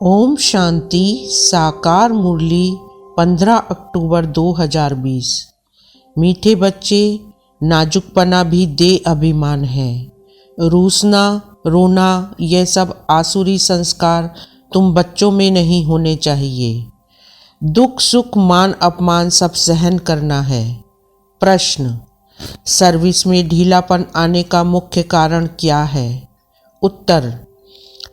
ओम शांति साकार मुरली 15 अक्टूबर 2020। मीठे बच्चे, नाजुकपना भी दे अभिमान है। रूसना, रोना, यह सब आसुरी संस्कार तुम बच्चों में नहीं होने चाहिए। दुख सुख मान अपमान सब सहन करना है। प्रश्न, सर्विस में ढीलापन आने का मुख्य कारण क्या है? उत्तर,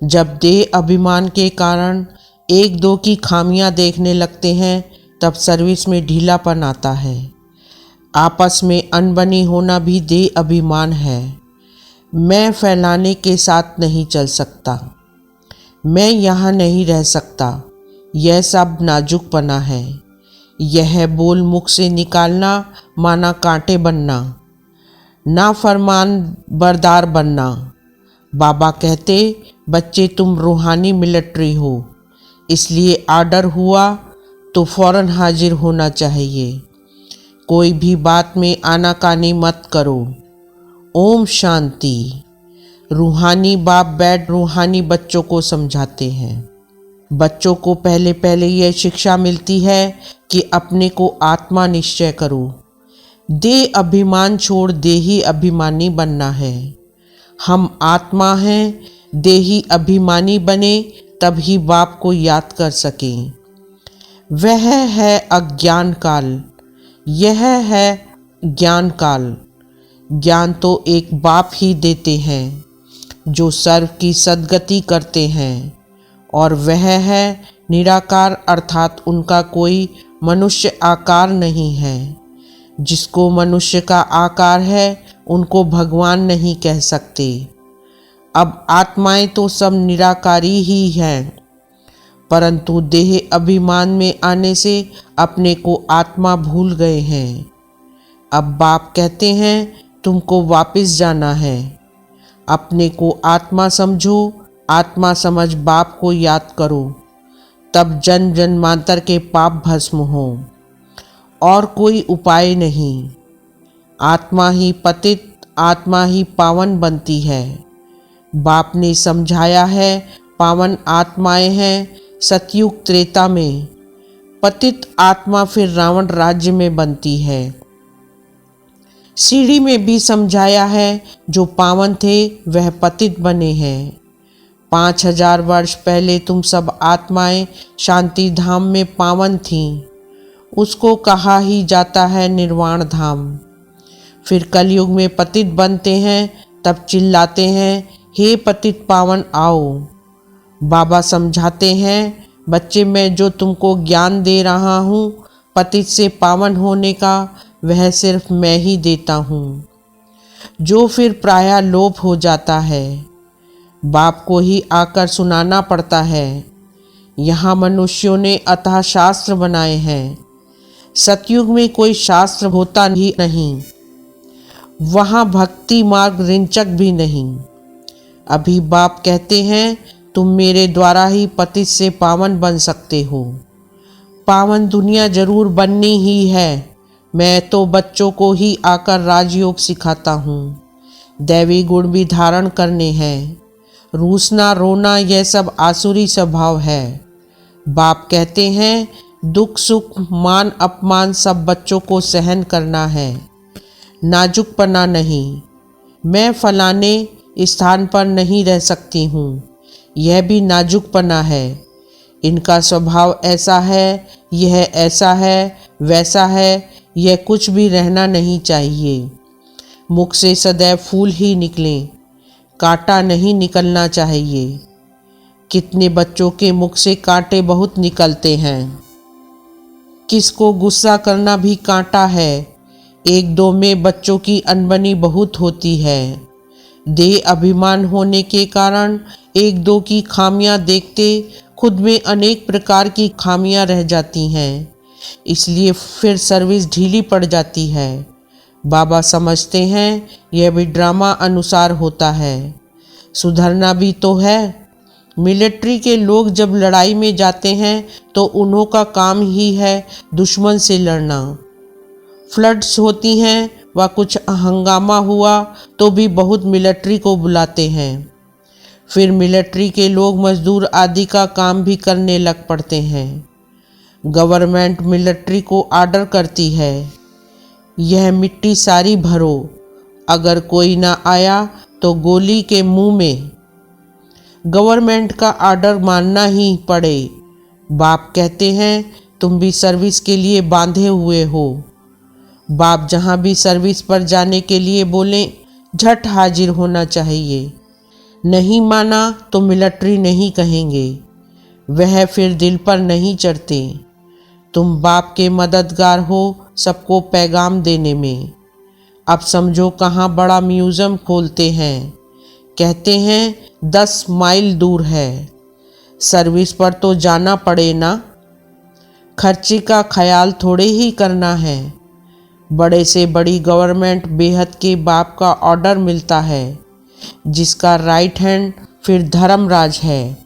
जब देह अभिमान के कारण एक दो की खामियां देखने लगते हैं तब सर्विस में ढीलापन आता है। आपस में अनबनी होना भी देह अभिमान है। मैं फैलाने के साथ नहीं चल सकता, मैं यहाँ नहीं रह सकता, यह सब नाजुकपना है। यह बोल मुख से निकालना माना कांटे बनना, ना फरमान बरदार बनना। बाबा कहते, बच्चे तुम रूहानी मिलिट्री हो, इसलिए आर्डर हुआ तो फौरन हाजिर होना चाहिए। कोई भी बात में आनाकानी मत करो। ओम शांति। रूहानी बाप बैठ रूहानी बच्चों को समझाते हैं। बच्चों को पहले पहले यह शिक्षा मिलती है कि अपने को आत्मा निश्चय करो। देह अभिमान छोड़ देही अभिमानी बनना है। हम आत्मा हैं, देही अभिमानी बने तभी बाप को याद कर सकें। वह है अज्ञान काल, यह है ज्ञान काल। ज्ञान तो एक बाप ही देते हैं जो सर्व की सद्गति करते हैं, और वह है निराकार, अर्थात उनका कोई मनुष्य आकार नहीं है। जिसको मनुष्य का आकार है उनको भगवान नहीं कह सकते। अब आत्माएं तो सब निराकारी ही हैं, परंतु देह अभिमान में आने से अपने को आत्मा भूल गए हैं। अब बाप कहते हैं तुमको वापस जाना है। अपने को आत्मा समझो, आत्मा समझ बाप को याद करो, तब जन्म जन्मांतर के पाप भस्म हो। और कोई उपाय नहीं। आत्मा ही पतित, आत्मा ही पावन बनती है। बाप ने समझाया है पावन आत्माएं हैं सतयुग त्रेता में, पतित आत्मा फिर रावण राज्य में बनती है। सीढ़ी में भी समझाया है जो पावन थे वह पतित बने हैं। 5000 वर्ष पहले तुम सब आत्माएं शांति धाम में पावन थीं, उसको कहा ही जाता है निर्वाण धाम। फिर कलयुग में पतित बनते हैं तब चिल्लाते हैं, हे पतित पावन आओ। बाबा समझाते हैं, बच्चे मैं जो तुमको ज्ञान दे रहा हूँ पतित से पावन होने का, वह सिर्फ मैं ही देता हूँ, जो फिर प्रायः लोप हो जाता है। बाप को ही आकर सुनाना पड़ता है। यहाँ मनुष्यों ने अतः शास्त्र बनाए हैं। सतयुग में कोई शास्त्र होता ही नहीं, वहाँ भक्ति मार्ग रिंचक भी नहीं। अभी बाप कहते हैं तुम मेरे द्वारा ही पतित से पावन बन सकते हो। पावन दुनिया जरूर बननी ही है। मैं तो बच्चों को ही आकर राजयोग सिखाता हूँ। दैवी गुण भी धारण करने हैं। रूसना रोना यह सब आसुरी स्वभाव है। बाप कहते हैं दुख सुख मान अपमान सब बच्चों को सहन करना है, नाजुकपना नहीं। मैं फलाने स्थान पर नहीं रह सकती हूँ, यह भी नाजुकपना है। इनका स्वभाव ऐसा है, यह ऐसा है, वैसा है, यह कुछ भी रहना नहीं चाहिए। मुख से सदैव फूल ही निकले, कांटा नहीं निकलना चाहिए। कितने बच्चों के मुख से कांटे बहुत निकलते हैं। किसको गुस्सा करना भी कांटा है। एक दो में बच्चों की अनबनी बहुत होती है। देह अभिमान होने के कारण एक दो की खामियां देखते खुद में अनेक प्रकार की खामियां रह जाती हैं, इसलिए फिर सर्विस ढीली पड़ जाती है। बाबा समझते हैं यह भी ड्रामा अनुसार होता है, सुधरना भी तो है। मिलिट्री के लोग जब लड़ाई में जाते हैं तो उन्हों का काम ही है दुश्मन से लड़ना। फ्लड्स होती हैं व कुछ हंगामा हुआ तो भी बहुत मिलिट्री को बुलाते हैं। फिर मिलिट्री के लोग मजदूर आदि का काम भी करने लग पड़ते हैं। गवर्नमेंट मिलिट्री को ऑर्डर करती है, यह मिट्टी सारी भरो, अगर कोई ना आया तो गोली के मुंह में। गवर्नमेंट का ऑर्डर मानना ही पड़े। बाप कहते हैं तुम भी सर्विस के लिए बांधे हुए हो। बाप जहाँ भी सर्विस पर जाने के लिए बोलें झट हाजिर होना चाहिए। नहीं माना तो मिलिट्री नहीं कहेंगे, वह फिर दिल पर नहीं चढ़ते। तुम बाप के मददगार हो सबको पैगाम देने में। अब समझो कहाँ बड़ा म्यूज़ियम खोलते हैं, कहते हैं 10 माइल दूर है। सर्विस पर तो जाना पड़े ना, खर्चे का ख्याल थोड़े ही करना है। बड़े से बड़ी गवर्नमेंट बेहद के बाप का ऑर्डर मिलता है, जिसका राइट हैंड फिर धर्मराज है।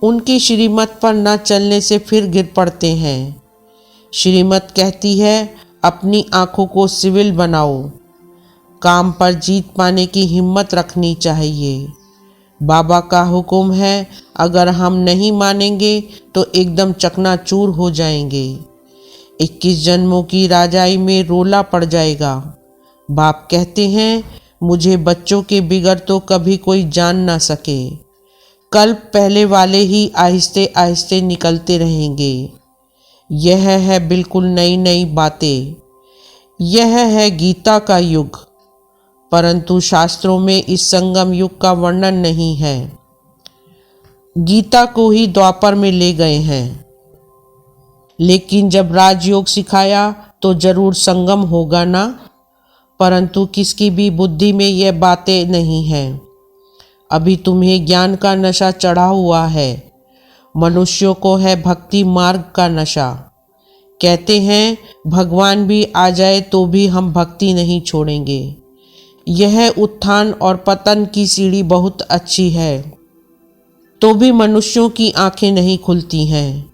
उनकी श्रीमत पर न चलने से फिर गिर पड़ते हैं। श्रीमत कहती है अपनी आंखों को सिविल बनाओ। काम पर जीत पाने की हिम्मत रखनी चाहिए। बाबा का हुक्म है, अगर हम नहीं मानेंगे तो एकदम चकनाचूर हो जाएंगे। 21 जन्मों की राजाई में रोला पड़ जाएगा। बाप कहते हैं मुझे बच्चों के बिगड़ तो कभी कोई जान ना सके। कल पहले वाले ही आहिस्ते आहिस्ते निकलते रहेंगे। यह है बिल्कुल नई नई बातें। यह है गीता का युग, परंतु शास्त्रों में इस संगम युग का वर्णन नहीं है। गीता को ही द्वापर में ले गए हैं, लेकिन जब राजयोग सिखाया तो जरूर संगम होगा ना। परंतु किसकी भी बुद्धि में यह बातें नहीं हैं। अभी तुम्हें ज्ञान का नशा चढ़ा हुआ है, मनुष्यों को है भक्ति मार्ग का नशा। कहते हैं भगवान भी आ जाए तो भी हम भक्ति नहीं छोड़ेंगे। यह उत्थान और पतन की सीढ़ी बहुत अच्छी है, तो भी मनुष्यों की आंखें नहीं खुलती हैं।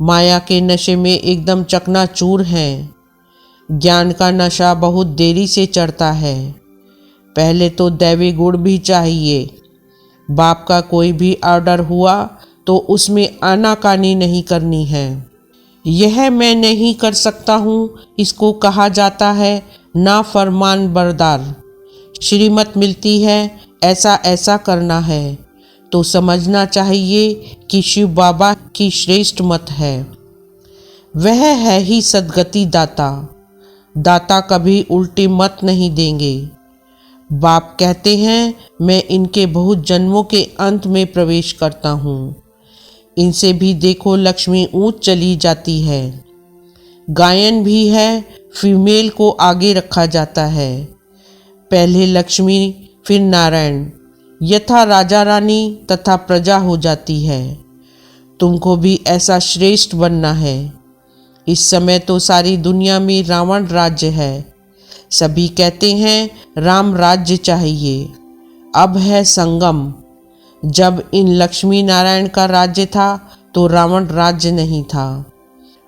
माया के नशे में एकदम चकनाचूर हैं। ज्ञान का नशा बहुत देरी से चढ़ता है। पहले तो दैवी गुण भी चाहिए। बाप का कोई भी ऑर्डर हुआ तो उसमें आनाकानी नहीं करनी है। यह मैं नहीं कर सकता हूँ, इसको कहा जाता है ना फरमान बरदार। श्रीमत मिलती है ऐसा ऐसा करना है तो समझना चाहिए कि शिव बाबा की श्रेष्ठ मत है। वह है ही सद्गति दाता। दाता कभी उल्टी मत नहीं देंगे। बाप कहते हैं मैं इनके बहुत जन्मों के अंत में प्रवेश करता हूँ। इनसे भी देखो लक्ष्मी ऊंच चली जाती है। गायन भी है, फीमेल को आगे रखा जाता है। पहले लक्ष्मी फिर नारायण, यथा राजा रानी तथा प्रजा हो जाती है। तुमको भी ऐसा श्रेष्ठ बनना है। इस समय तो सारी दुनिया में रावण राज्य है। सभी कहते हैं राम राज्य चाहिए। अब है संगम। जब इन लक्ष्मी नारायण का राज्य था तो रावण राज्य नहीं था।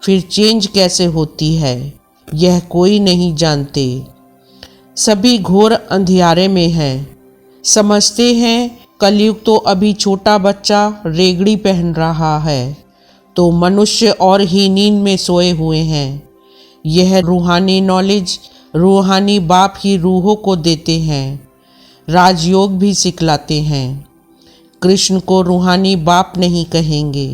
फिर चेंज कैसे होती है यह कोई नहीं जानते। सभी घोर अंधियारे में हैं। समझते हैं कलयुग तो अभी छोटा बच्चा रेगड़ी पहन रहा है, तो मनुष्य और ही नींद में सोए हुए हैं। यह रूहानी नॉलेज रूहानी बाप ही रूहों को देते हैं। राजयोग भी सिखलाते हैं। कृष्ण को रूहानी बाप नहीं कहेंगे।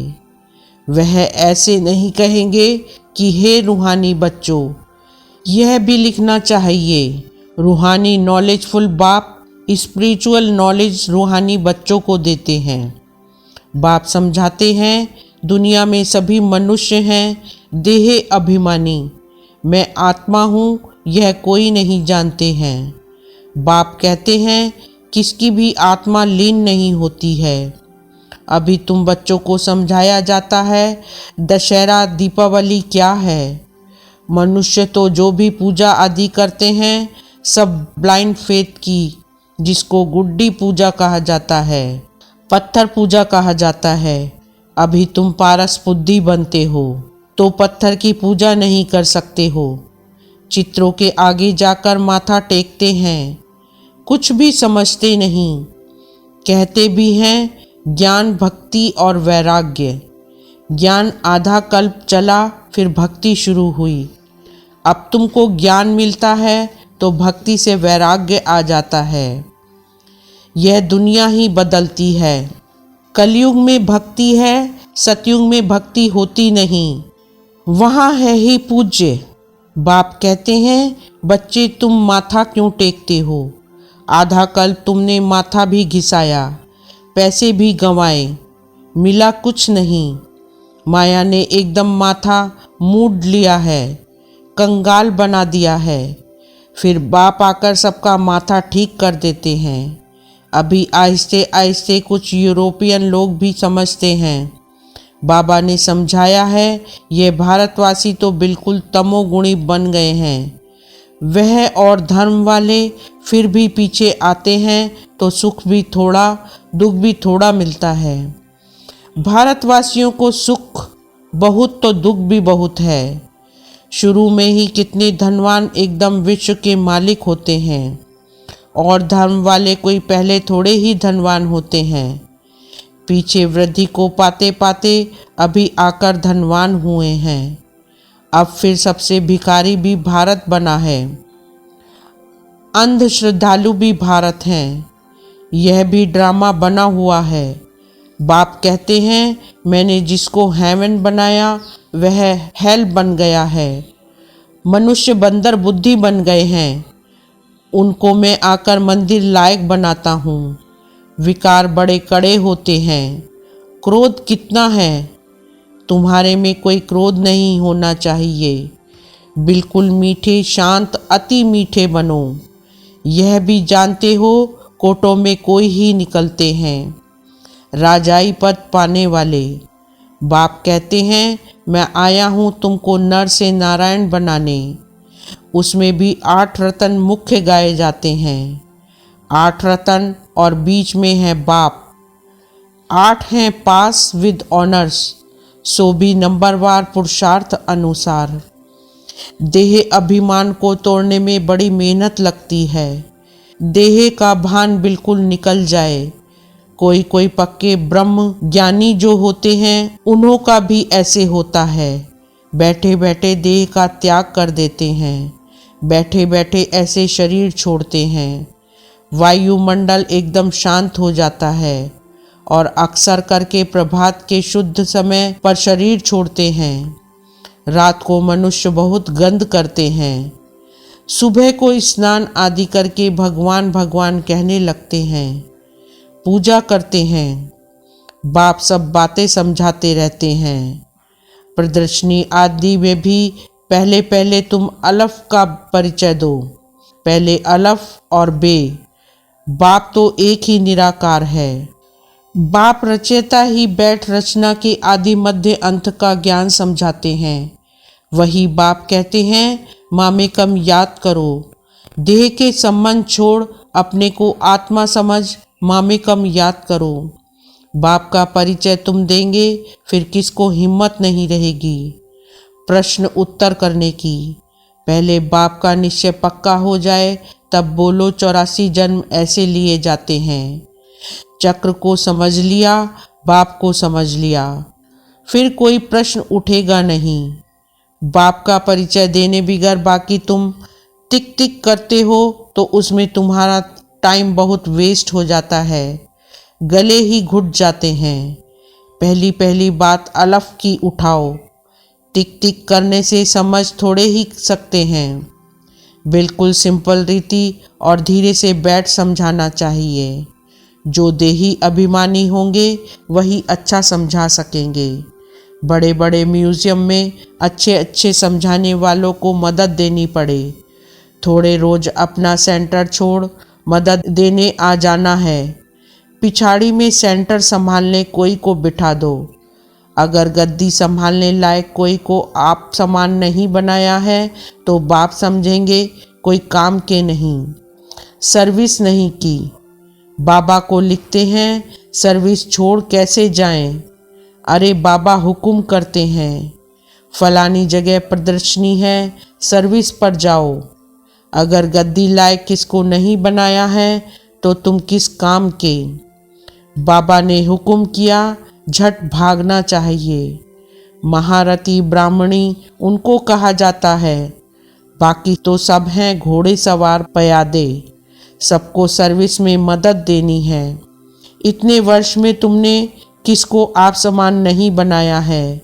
वह ऐसे नहीं कहेंगे कि हे रूहानी बच्चों। यह भी लिखना चाहिए रूहानी नॉलेजफुल बाप स्पिरिचुअल नॉलेज रूहानी बच्चों को देते हैं। बाप समझाते हैं दुनिया में सभी मनुष्य हैं देह अभिमानी। मैं आत्मा हूँ यह कोई नहीं जानते हैं। बाप कहते हैं किसकी भी आत्मा लीन नहीं होती है। अभी तुम बच्चों को समझाया जाता है दशहरा दीपावली क्या है। मनुष्य तो जो भी पूजा आदि करते हैं सब ब्लाइंड फेथ की, जिसको गुड्डी पूजा कहा जाता है, पत्थर पूजा कहा जाता है। अभी तुम पारस बुद्धि बनते हो तो पत्थर की पूजा नहीं कर सकते हो। चित्रों के आगे जाकर माथा टेकते हैं, कुछ भी समझते नहीं। कहते भी हैं ज्ञान, भक्ति और वैराग्य। ज्ञान आधा कल्प चला, फिर भक्ति शुरू हुई। अब तुमको ज्ञान मिलता है तो भक्ति से वैराग्य आ जाता है। यह दुनिया ही बदलती है। कलयुग में भक्ति है, सतयुग में भक्ति होती नहीं। वहाँ है ही पूज्य। बाप कहते हैं, बच्चे तुम माथा क्यों टेकते हो? आधा कल्प तुमने माथा भी घिसाया, पैसे भी गंवाए, मिला कुछ नहीं। माया ने एकदम माथा मूड लिया है, कंगाल बना दिया है। फिर बाप आकर सबका माथा ठीक कर देते हैं। अभी आहिस्ते आहिस्ते कुछ यूरोपियन लोग भी समझते हैं। बाबा ने समझाया है, ये भारतवासी तो बिल्कुल तमोगुणी बन गए हैं। वह और धर्म वाले फिर भी पीछे आते हैं तो सुख भी थोड़ा, दुख भी थोड़ा मिलता है। भारतवासियों को सुख बहुत तो दुख भी बहुत है। शुरू में ही कितने धनवान एकदम विश्व के मालिक होते हैं, और धर्म वाले कोई पहले थोड़े ही धनवान होते हैं। पीछे वृद्धि को पाते पाते अभी आकर धनवान हुए हैं। अब फिर सबसे भिखारी भी भारत बना है। अंध श्रद्धालु भी भारत हैं। यह भी ड्रामा बना हुआ है। बाप कहते हैं, मैंने जिसको हेवन बनाया वह हेल बन गया है। मनुष्य बंदर बुद्धि बन गए हैं। उनको मैं आकर मंदिर लायक बनाता हूँ। विकार बड़े कड़े होते हैं। क्रोध कितना है? तुम्हारे में कोई क्रोध नहीं होना चाहिए। बिल्कुल मीठे, शांत, अति मीठे बनो। यह भी जानते हो, कोटों में कोई ही निकलते हैं, राजाई पद पाने वाले। बाप कहते हैं, मैं आया हूँ तुमको नर से नारायण बनाने। उसमें भी 8 रतन मुख्य गाए जाते हैं। 8 रतन और बीच में है बाप। 8 हैं पास विद ऑनर्स, सो भी नंबरवार पुरुषार्थ अनुसार। देह अभिमान को तोड़ने में बड़ी मेहनत लगती है। देह का भान बिल्कुल निकल जाए। कोई कोई पक्के ब्रह्म ज्ञानी जो होते हैं, उन्हों का भी ऐसे होता है। बैठे बैठे देह का त्याग कर देते हैं। बैठे बैठे ऐसे शरीर छोड़ते हैं। वायुमंडल एकदम शांत हो जाता है और अक्सर करके प्रभात के शुद्ध समय पर शरीर छोड़ते हैं। रात को मनुष्य बहुत गंध करते हैं। सुबह को स्नान आदि करके भगवान भगवान कहने लगते हैं, पूजा करते हैं। बाप सब बातें समझाते रहते हैं। प्रदर्शनी आदि में भी पहले पहले तुम अलफ का परिचय दो। पहले अलफ और बे। बाप तो एक ही निराकार है। बाप रचयिता ही बैठ रचना के आदि मध्य अंत का ज्ञान समझाते हैं। वही बाप कहते हैं, मामेकम याद करो। देह के संबंध छोड़ अपने को आत्मा समझ मामेकम याद करो। बाप का परिचय तुम देंगे, फिर किसको हिम्मत नहीं रहेगी प्रश्न उत्तर करने की। पहले बाप का निश्चय पक्का हो जाए, तब बोलो 84 जन्म ऐसे लिए जाते हैं। चक्र को समझ लिया, बाप को समझ लिया, फिर कोई प्रश्न उठेगा नहीं। बाप का परिचय देने बिगर बाकी तुम टिक टिक करते हो तो उसमें तुम्हारा टाइम बहुत वेस्ट हो जाता है, गले ही घुट जाते हैं। पहली पहली बात अलफ की उठाओ। टिक टिक करने से समझ थोड़े ही सकते हैं। बिल्कुल सिंपल रीति और धीरे से बैठ समझाना चाहिए। जो देही अभिमानी होंगे वही अच्छा समझा सकेंगे। बड़े बड़े म्यूज़ियम में अच्छे अच्छे समझाने वालों को मदद देनी पड़े। थोड़े रोज अपना सेंटर छोड़ मदद देने आ जाना है। पिछाड़ी में सेंटर संभालने कोई को बिठा दो। अगर गद्दी संभालने लायक कोई को आप समान नहीं बनाया है तो बाप समझेंगे कोई काम के नहीं, सर्विस नहीं की। बाबा को लिखते हैं, सर्विस छोड़ कैसे जाएं? अरे बाबा हुक्म करते हैं, फलानी जगह प्रदर्शनी है, सर्विस पर जाओ। अगर गद्दी लायक किसको नहीं बनाया है तो तुम किस काम के? बाबा ने हुक्म किया, झट भागना चाहिए। महारथी ब्राह्मणी उनको कहा जाता है। बाकी तो सब हैं घोड़े सवार प्यादे। सबको सर्विस में मदद देनी है। इतने वर्ष में तुमने किसको आप समान नहीं बनाया है,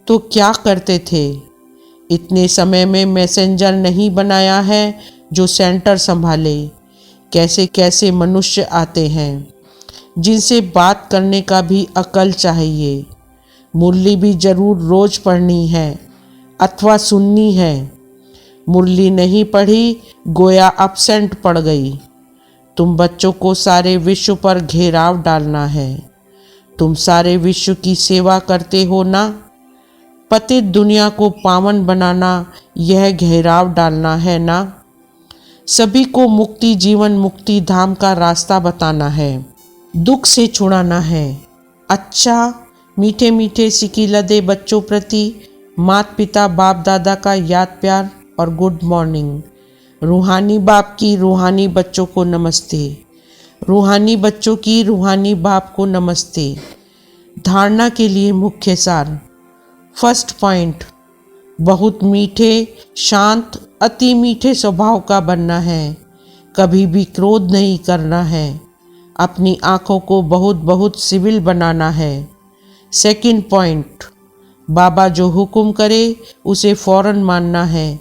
तो क्या करते थे? इतने समय में मैसेंजर नहीं बनाया है जो सेंटर संभाले। कैसे कैसे मनुष्य आते हैं, जिनसे बात करने का भी अकल चाहिए। मुरली भी जरूर रोज पढ़नी है अथवा सुननी है। मुरली नहीं पढ़ी गोया अपसेंट पड़ गई। तुम बच्चों को सारे विश्व पर घेराव डालना है। तुम सारे विश्व की सेवा करते हो ना। पतित दुनिया को पावन बनाना, यह घेराव डालना है ना। सभी को मुक्ति जीवन मुक्ति धाम का रास्ता बताना है, दुख से छुड़ाना है। अच्छा, मीठे मीठे सिकी लदे बच्चों प्रति माता पिता बाप दादा का याद प्यार और गुड मॉर्निंग। रूहानी बाप की रूहानी बच्चों को नमस्ते। रूहानी बच्चों की रूहानी बाप को नमस्ते। धारणा के लिए मुख्य सार। फर्स्ट पॉइंट, बहुत मीठे शांत अति मीठे स्वभाव का बनना है। कभी भी क्रोध नहीं करना है। अपनी आँखों को बहुत बहुत सिविल बनाना है। सेकंड पॉइंट, बाबा जो हुक्म करे उसे फौरन मानना है।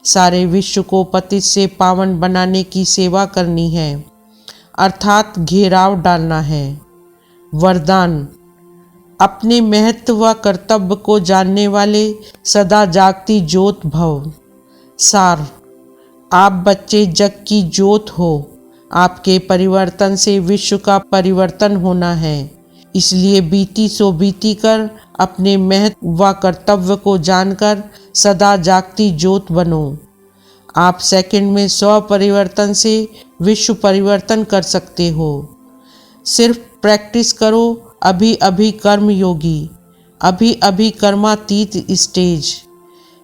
सारे विश्व को पतित से पावन बनाने की सेवा करनी है, अर्थात घेराव डालना है। वरदान, अपने महत्व व कर्तव्य को जानने वाले सदा जागती ज्योत भव। सार, आप बच्चे जग की ज्योत हो। आपके परिवर्तन से विश्व का परिवर्तन होना है। इसलिए बीती सो बीती कर अपने महत्व व कर्तव्य को जानकर सदा जागती ज्योत बनो। आप सेकंड में 100 परिवर्तन से विश्व परिवर्तन कर सकते हो। सिर्फ प्रैक्टिस करो। अभी अभी कर्म योगी, अभी अभी कर्मातीत स्टेज।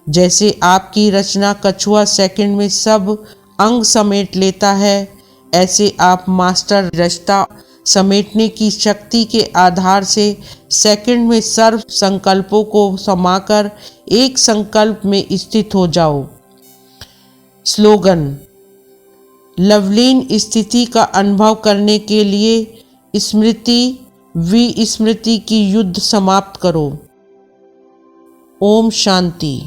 जैसे आपकी रचना कछुआ सेकंड में सब अंग समेट लेता है, ऐसे आप मास्टर रचता समेटने की शक्ति के आधार से सेकंड में सर्व संकल्पों को समाकर एक संकल्प में स्थित हो जाओ। स्लोगन, लवलीन स्थिति का अनुभव करने के लिए स्मृति विस्मृति की युद्ध समाप्त करो। ओम शांति।